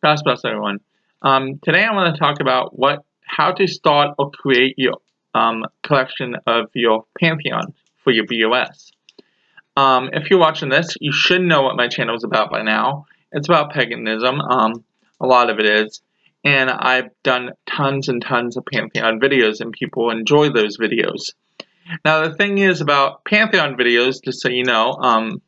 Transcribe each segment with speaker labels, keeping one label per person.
Speaker 1: God bless everyone. Today I want to talk about how to start or create your collection of your Pantheon for your BOS. If you're watching this, you should know what my channel is about by now. It's about paganism. A lot of it is. And I've done tons and tons of Pantheon videos, and people enjoy those videos. Now, the thing is about Pantheon videos, just so you know,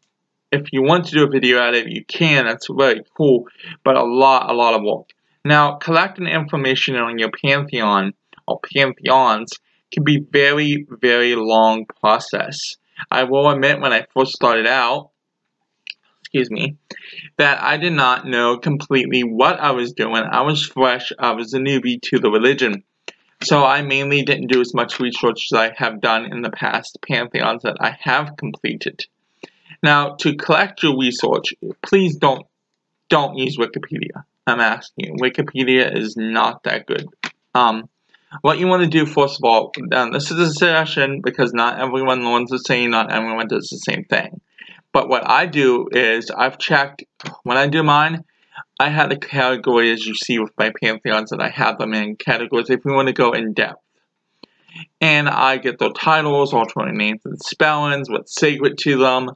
Speaker 1: if you want to do a video at it, you can. That's very cool, but a lot of work. Now, collecting information on your Pantheon or Pantheons can be very, very long process. I will admit, when I first started out, that I did not know completely what I was doing. I was fresh. I was a newbie to the religion. So I mainly didn't do as much research as I have done in the past Pantheons that I have completed. Now, to collect your research, please don't use Wikipedia. I'm asking you. Wikipedia is not that good. What you want to do, first of all, this is a suggestion because not everyone learns the same, not everyone does the same thing. But what I do is I've checked, when I do mine, I had a category, as you see with my Pantheons, that I have them in categories if you want to go in depth. And I get their titles, alternate names and spellings, what's sacred to them,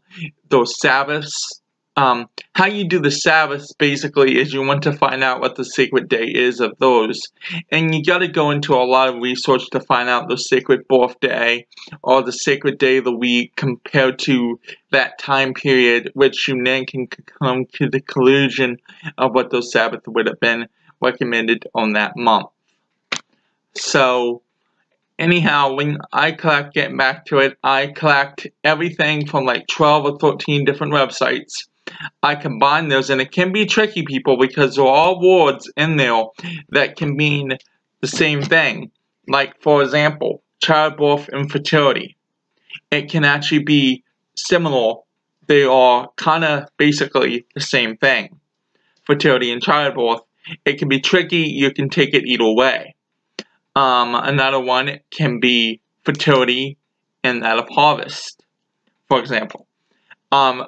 Speaker 1: those Sabbaths. How you do the Sabbaths, basically, is you want to find out what the sacred day is of those. And you got to go into a lot of research to find out the sacred birthday or the sacred day of the week compared to that time period, which you then can come to the conclusion of what those Sabbaths would have been recommended on that month. So, anyhow, when I collect, getting back to it, I collect everything from like 12 or 13 different websites. I combine those, and it can be tricky, people, because there are all words in there that can mean the same thing. Like, for example, childbirth and fertility. It can actually be similar. They are kind of basically the same thing. Fertility and childbirth. It can be tricky. You can take it either way. Another one can be fertility and that of harvest, for example.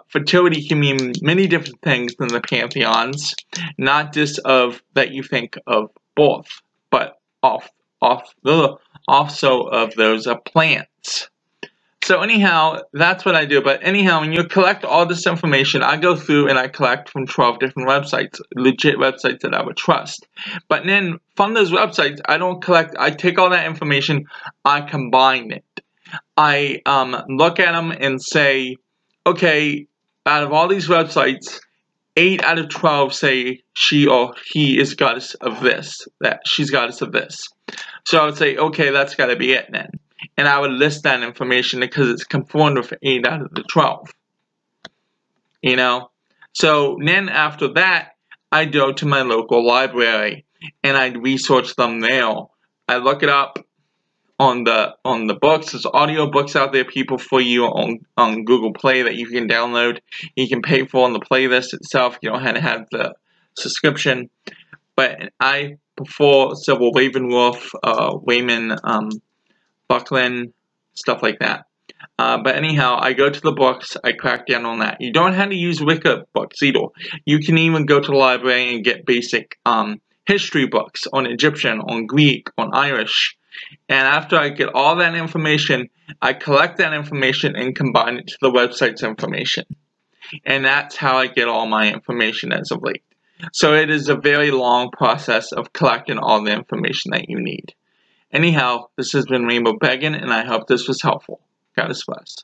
Speaker 1: Fertility can mean many different things in the Pantheons, not just of that you think of birth, but also of those plants. So anyhow, that's what I do. But anyhow, when you collect all this information, I go through and I collect from 12 different websites, legit websites that I would trust. But then from those websites, I don't collect, I take all that information, I combine it. I look at them and say, okay, out of all these websites, 8 out of 12 say she or he is goddess of this, that she's goddess of this. So I would say, okay, that's got to be it then. And I would list that information because it's conformed with 8 out of the 12. You know? So then after that, I go to my local library and I research them there. I look it up on the books. There's audio books out there, people, for you on Google Play that you can download. You can pay for on the playlist itself. You don't have to have the subscription. But I prefer several Ravenworth, Wayman, Buckland, stuff like that. But anyhow, I go to the books, I crack down on that. You don't have to use Wicca books either. You can even go to the library and get basic history books on Egyptian, on Greek, on Irish. And after I get all that information, I collect that information and combine it to the website's information. And that's how I get all my information as of late. So it is a very long process of collecting all the information that you need. Anyhow, this has been Rainbow Pagan, and I hope this was helpful. God bless.